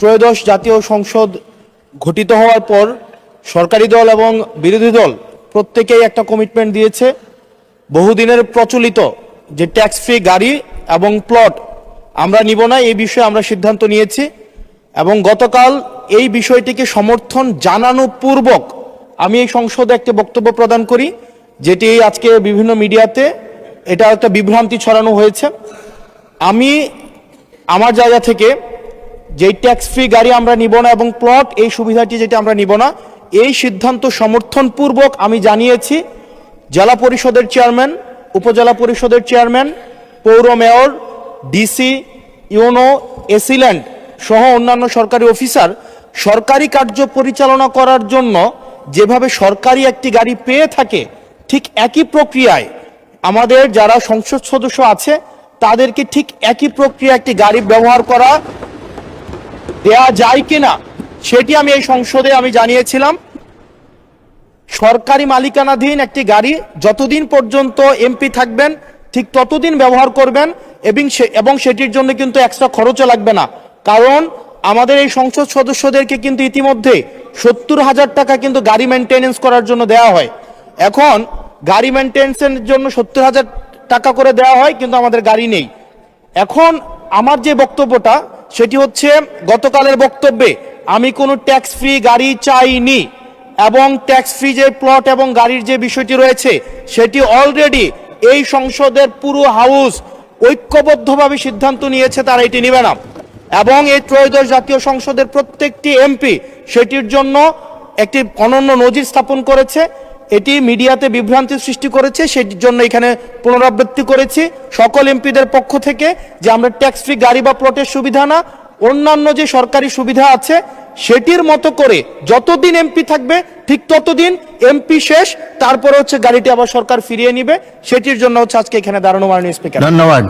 ত্রয়োদশ জাতীয় সংসদ গঠিত হওয়ার পর সরকারি দল এবং বিরোধী দল প্রত্যেকেই একটা কমিটমেন্ট দিয়েছে বহুদিনের প্রচলিত যে ট্যাক্স ফ্রি গাড়ি এবং প্লট আমরা নিব না, এই বিষয়ে আমরা সিদ্ধান্ত নিয়েছি। এবং গতকাল এই বিষয়টিকে সমর্থন জানানো পূর্বক আমি এই সংসদে একটি বক্তব্য প্রদান করি, যেটি আজকে বিভিন্ন মিডিয়াতে এটা একটা বিভ্রান্তি ছড়ানো হয়েছে। আমি আমার জায়গা থেকে যেই ট্যাক্স ফ্রি গাড়ি আমরা নিব না এবং প্লট এই সুবিধাটি যেটা আমরা নিব না, এই সিদ্ধান্ত সমর্থনপূর্বক আমি জানিয়েছি জেলা পরিষদের চেয়ারম্যান, উপজেলা পরিষদের চেয়ারম্যান, পৌর মেয়র, ডিসি, ইউনো, এসিল্যান্ড সহ অন্যান্য সরকারি অফিসার সরকারি কার্য পরিচালনা করার জন্য যেভাবে সরকারি একটি গাড়ি পেয়ে থাকে, ঠিক একই প্রক্রিয়ায় আমাদের যারা সংসদ সদস্য আছে তাদেরকে ঠিক একই প্রক্রিয়া একটি গাড়ি ব্যবহার করা দেয়া যায় কিনা সেটি আমি এই সংসদে আমি জানিয়েছিলাম। সরকারি মালিকানাধীন একটি গাড়ি যতদিন পর্যন্ত এমপি থাকবেন ঠিক ততদিন ব্যবহার করবেন এবং সেটির জন্য কিন্তু এক্সট্রা খরচও লাগবে না, কারণ আমাদের এই সংসদ সদস্যদেরকে কিন্তু ইতিমধ্যে 70,000 টাকা কিন্তু গাড়ি মেনটেনেন্স করার জন্য দেওয়া হয়। এখন গাড়ি মেনটেনেন্সের জন্য 70,000 টাকা করে দেওয়া হয়, কিন্তু আমাদের গাড়ি নেই। এখন আমার যে বক্তব্যটা সেটি হচ্ছে, গতকালের বক্তব্যে আমি কোনো ট্যাক্স ফ্রি গাড়ি চাইনি এবং ট্যাক্স ফ্রি যে প্লট এবং গাড়ির যে বিষয়টি রয়েছে সেটি অলরেডি এই সংসদের পুরো হাউস ঐক্যবদ্ধভাবে সিদ্ধান্ত নিয়েছে তারা এটি নেবে না, এবং এই ত্রয়োদশ জাতীয় সংসদের প্রত্যেকটি এমপি সেটির জন্য একটি অনন্য নজির স্থাপন করেছে। এটি মিডিয়াতে বিভ্রান্তি সৃষ্টি করেছে, সেটির জন্য এখানে পুনরাবৃত্তি করেছি সকল এমপিদের পক্ষ থেকে যে আমরা ট্যাক্স ফ্রি গাড়ি বা প্লটের সুবিধা না, অন্যান্য যে সরকারি সুবিধা আছে সেটির মতো করে যতদিন এমপি থাকবে ঠিক ততদিন এমপি শেষ, তারপরে হচ্ছে গাড়িটি আবার সরকার ফিরিয়ে নিবে। সেটির জন্য হচ্ছে আজকে এখানে দাঁড়ানো, মাননীয় স্পিকার। ধন্যবাদ।